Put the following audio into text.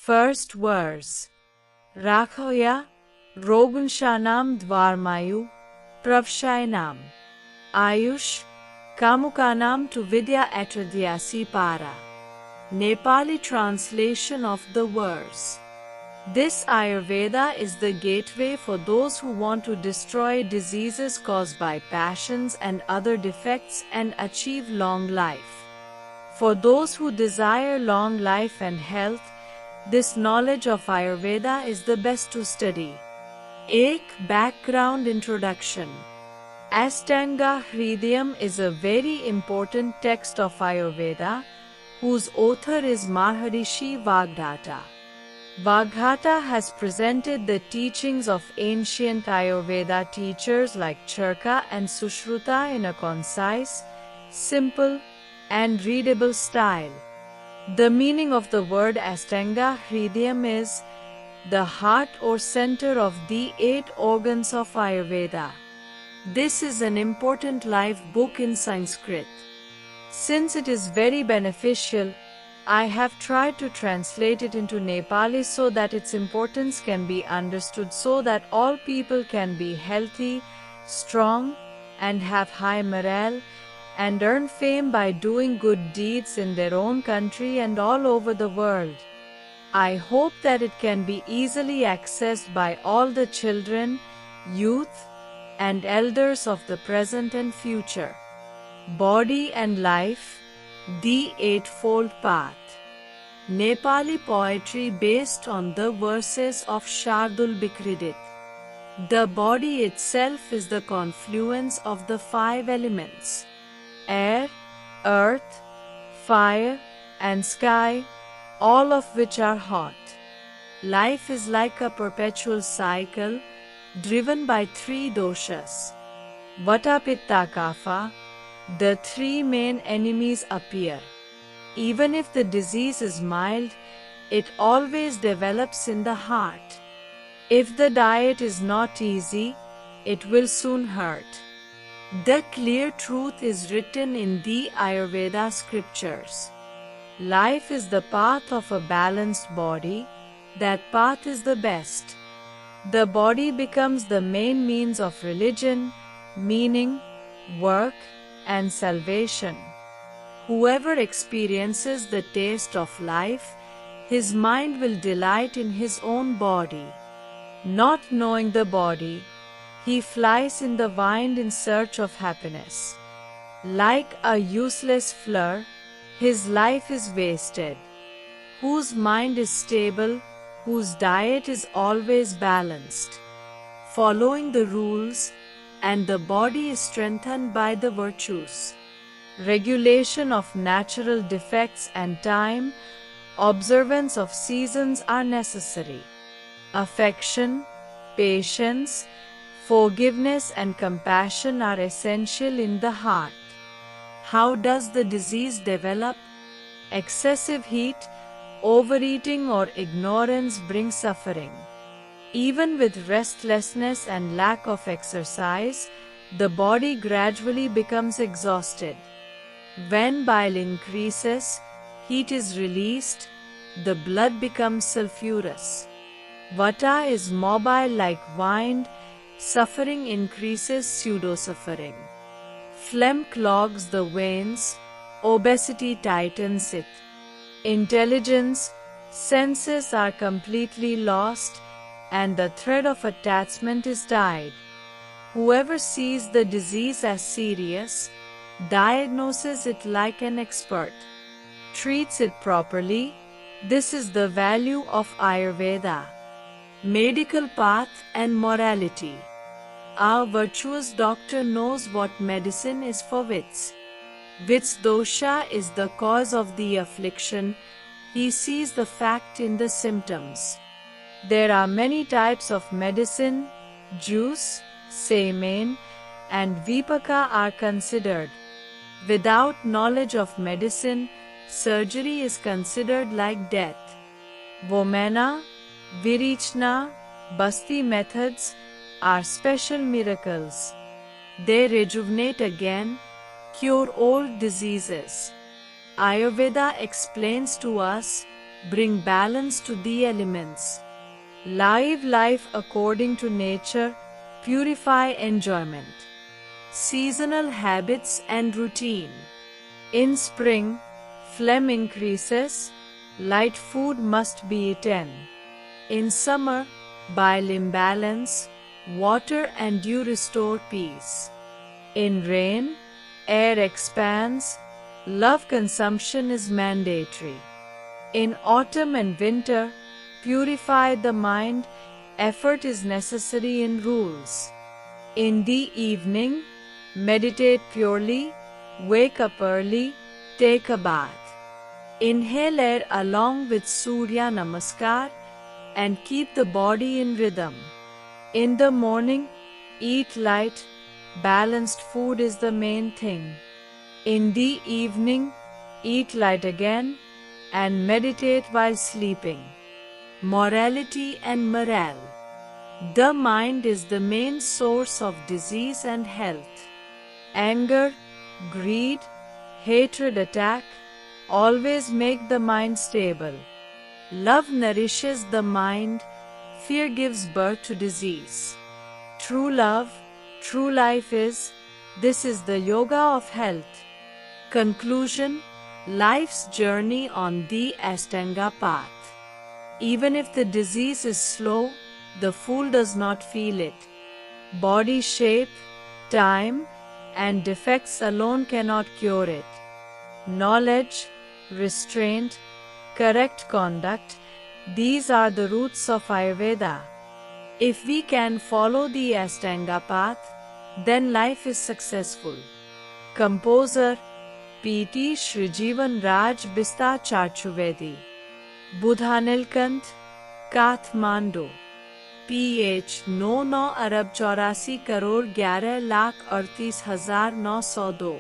First verse. Rakhoya Rogunshanam Dvarmayu Pravshayanam Ayush Kamukanam to Vidya Atradyasi Para. Nepali translation of the verse. This Ayurveda is the gateway for those who want to destroy diseases caused by passions and other defects and achieve long life. For those who desire long life and health, this knowledge of Ayurveda is the best to study. Ek background introduction. Ashtanga Hridayam is a very important text of Ayurveda, whose author is Maharishi Vagdhata. Vagdhata has presented the teachings of ancient Ayurveda teachers like Charaka and Sushruta in a concise, simple, and readable style. The meaning of the word Ashtanga Hridayam is the heart or center of the 8 organs of Ayurveda. This is an important life book in Sanskrit. Since it is very beneficial, I have tried to translate it into Nepali so that its importance can be understood, so that all people can be healthy, strong, and have high morale, and earn fame by doing good deeds in their own country and all over the world. I hope that it can be easily accessed by all the children, youth, and elders of the present and future. Body and Life, the Eightfold Path. Nepali poetry based on the verses of Shardul Bikridit. The body itself is the confluence of the 5 elements: air, earth, fire, and sky, all of which are hot. Life is like a perpetual cycle, driven by 3 doshas. Vata, Pitta, Kapha, the 3 main enemies appear. Even if the disease is mild, it always develops in the heart. If the diet is not easy, it will soon hurt. The clear truth is written in the Ayurveda scriptures. Life is the path of a balanced body. That path is the best. The body becomes the main means of religion, meaning, work, and salvation. Whoever experiences the taste of life, his mind will delight in his own body. Not knowing the body, he flies in the wind in search of happiness. Like a useless flower, his life is wasted. Whose mind is stable, whose diet is always balanced, following the rules, and the body is strengthened by the virtues. Regulation of natural defects and time, observance of seasons are necessary. Affection, patience, forgiveness and compassion are essential in the heart. How does the disease develop? Excessive heat, overeating or ignorance bring suffering. Even with restlessness and lack of exercise, the body gradually becomes exhausted. When bile increases, heat is released, the blood becomes sulfurous. Vata is mobile like wind, suffering increases pseudo-suffering. Phlegm clogs the veins, obesity tightens it. Intelligence, senses are completely lost, and the thread of attachment is tied. Whoever sees the disease as serious, diagnoses it like an expert, treats it properly. This is the value of Ayurveda. Medical path and morality. Our virtuous doctor knows what medicine is for which dosha is the cause of the affliction. He sees the fact in the symptoms. There are many types of medicine. Juice, semen, and vipaka are considered. Without knowledge of medicine, surgery is considered like death. Vomena, Virichna, Basti methods are special miracles. They rejuvenate again, cure old diseases. Ayurveda explains to us, bring balance to the elements. Live life according to nature, purify enjoyment. Seasonal habits and routine. In spring, phlegm increases, light food must be eaten. In summer, bile imbalance, water and dew restore peace. In rain, air expands, love consumption is mandatory. In autumn and winter, purify the mind, effort is necessary in rules. In the evening, meditate purely, wake up early, take a bath. Inhale air along with Surya Namaskar and keep the body in rhythm. In the morning, eat light, balanced food is the main thing. In the evening, eat light again and meditate while sleeping. Morality and morale. The mind is the main source of disease and health. Anger, greed, hatred attack, always make the mind stable. Love nourishes the mind, fear gives birth to disease. True love, true life is, this is the yoga of health. Conclusion, life's journey on the Ashtanga path. Even if the disease is slow, the fool does not feel it. Body shape, time, and defects alone cannot cure it. Knowledge, restraint, correct conduct, these are the roots of Ayurveda. If we can follow the Ashtanga path, then life is successful. Composer P.T. Shrijeevan Raj Bista Charchuvedi. बुधानिलकंठ, Kathmandu. PH 9 Arab 84 crore 11 lakh 38,902।